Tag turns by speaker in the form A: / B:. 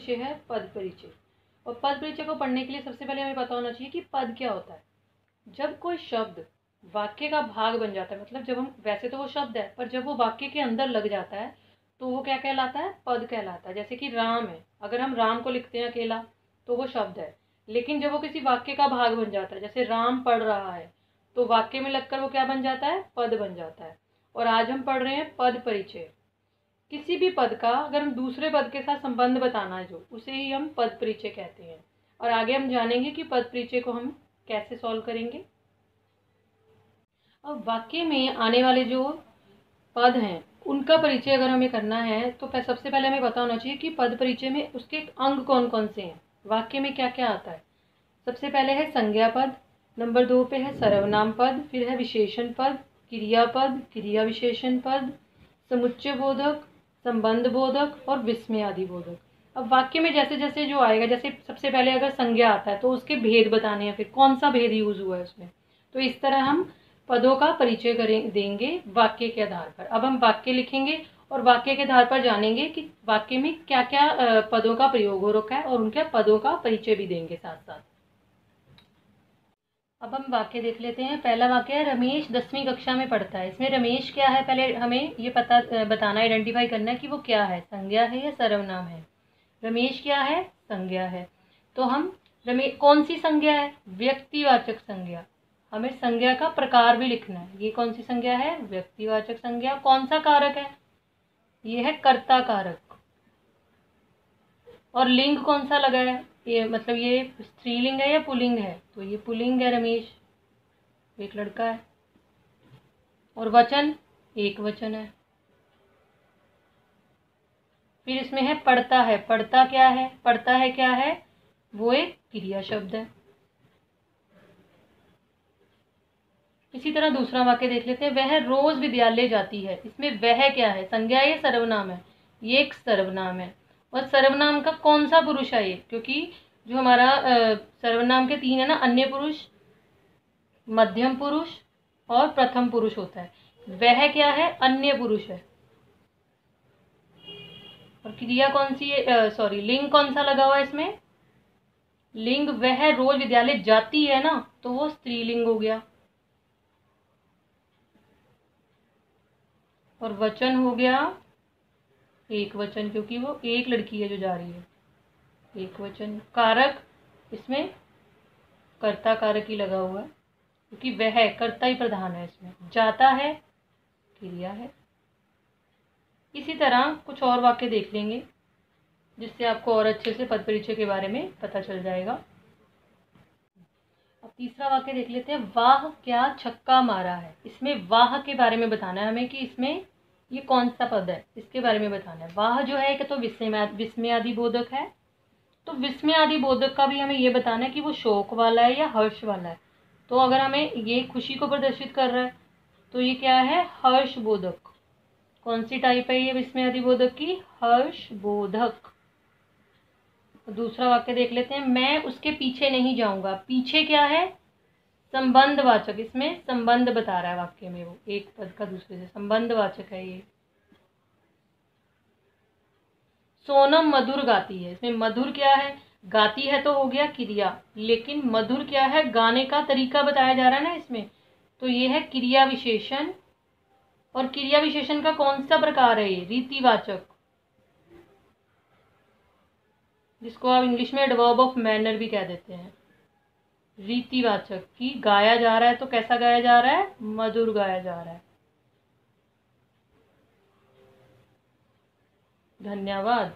A: परिचय है पद परिचय। और पद परिचय को पढ़ने के लिए सबसे पहले हमें पता होना चाहिए कि पद क्या होता है। जब कोई शब्द वाक्य का भाग बन जाता है, मतलब जब हम, वैसे तो वो शब्द है पर जब वो वाक्य के अंदर लग जाता है तो वो क्या कहलाता है? पद कहलाता है। जैसे कि राम है, अगर हम राम को लिखते हैं अकेला तो वो शब्द है, लेकिन जब वो किसी वाक्य का भाग बन जाता है, जैसे राम पढ़ रहा है, तो वाक्य में लगकर वो क्या बन जाता है? पद बन जाता है। और आज हम पढ़ रहे हैं पद परिचय। किसी भी पद का अगर हम दूसरे पद के साथ संबंध बताना है जो, उसे ही हम पद परिचय कहते हैं। और आगे हम जानेंगे कि पद परिचय को हम कैसे सॉल्व करेंगे। अब वाक्य में आने वाले जो पद हैं उनका परिचय अगर हमें करना है तो सबसे पहले हमें पता होना चाहिए कि पद परिचय में उसके अंग कौन कौन से हैं, वाक्य में क्या क्या आता है। सबसे पहले है संज्ञा पद, नंबर 2 पे है सर्वनाम पद, फिर है विशेषण पद, क्रियापद, क्रिया विशेषण पद, समुच्चय बोधक, संबंध बोधक और विस्मयादि बोधक। अब वाक्य में जैसे जैसे जो आएगा, जैसे सबसे पहले अगर संज्ञा आता है तो उसके भेद बताने हैं, फिर कौन सा भेद यूज हुआ है उसमें। तो इस तरह हम पदों का परिचय देंगे वाक्य के आधार पर। अब हम वाक्य लिखेंगे और वाक्य के आधार पर जानेंगे कि वाक्य में क्या क्या पदों का प्रयोग हो रखा है और उनके पदों का परिचय भी देंगे साथ साथ। अब हम वाक्य देख लेते हैं। पहला वाक्य है रमेश 10वीं कक्षा में पढ़ता है। इसमें रमेश क्या है, पहले हमें ये बताना, आइडेंटिफाई करना है कि वो क्या है, संज्ञा है या सर्वनाम है। रमेश क्या है? संज्ञा है। तो हम रमेश कौन सी संज्ञा है? व्यक्तिवाचक संज्ञा। हमें संज्ञा का प्रकार भी लिखना है। ये कौन सी संज्ञा है? व्यक्तिवाचक संज्ञा। कौन सा कारक है? ये है कर्ता कारक। और लिंग कौन सा लगा है? ये मतलब ये स्त्रीलिंग है या पुल्लिंग है? तो ये पुल्लिंग है, रमेश एक लड़का है। और वचन एक वचन है। फिर इसमें है पढ़ता है। पढ़ता क्या है? पढ़ता है क्या है? वो एक क्रिया शब्द है। इसी तरह दूसरा वाक्य देख लेते हैं। वह रोज विद्यालय जाती है। इसमें वह क्या है? संज्ञा है या सर्वनाम है? ये एक सर्वनाम है। और सर्वनाम का कौन सा पुरुष है ये? क्योंकि जो हमारा सर्वनाम के 3 है ना, अन्य पुरुष, मध्यम पुरुष और प्रथम पुरुष होता है। वह क्या है? अन्य पुरुष है। और क्रिया कौन सी है? सॉरी, लिंग कौन सा लगा हुआ है इसमें? लिंग, वह रोज विद्यालय जाती है ना, तो वो स्त्रीलिंग हो गया। और वचन हो गया एक वचन, क्योंकि वो एक लड़की है जो जा रही है, एक वचन। कारक, इसमें कर्ता कारक ही लगा हुआ है क्योंकि वह कर्ता ही प्रधान है इसमें। जाता है क्रिया है। इसी तरह कुछ और वाक्य देख लेंगे जिससे आपको और अच्छे से पद परिचय के बारे में पता चल जाएगा। अब तीसरा वाक्य देख लेते हैं। वाह क्या छक्का मारा है। इसमें वाह के बारे में बताना है हमें कि इसमें ये कौन सा पद है, इसके बारे में बताना है। वाह जो है कि तो विस्मयादि बोधक है। तो विस्मयादि बोधक का भी हमें ये बताना है कि वो शोक वाला है या हर्ष वाला है। तो अगर हमें ये खुशी को प्रदर्शित कर रहा है तो ये क्या है? हर्ष बोधक। कौन सी टाइप है ये विस्मयादि बोधक की? हर्ष बोधक। दूसरा वाक्य देख लेते हैं। मैं उसके पीछे नहीं जाऊंगा। पीछे क्या है? संबंधवाचक। इसमें संबंध बता रहा है वाक्य में, वो एक पद का दूसरे से संबंधवाचक है ये। सोनम मधुर गाती है। इसमें मधुर क्या है? गाती है तो हो गया क्रिया, लेकिन मधुर क्या है? गाने का तरीका बताया जा रहा है ना इसमें, तो ये है क्रिया विशेषण। और क्रिया विशेषण का कौन सा प्रकार है? ये रीतिवाचक, जिसको आप इंग्लिश में एडवर्ब ऑफ मैनर भी कह देते हैं। रीतिवाचक की गाया जा रहा है तो कैसा गाया जा रहा है? मधुर गाया जा रहा है। धन्यवाद।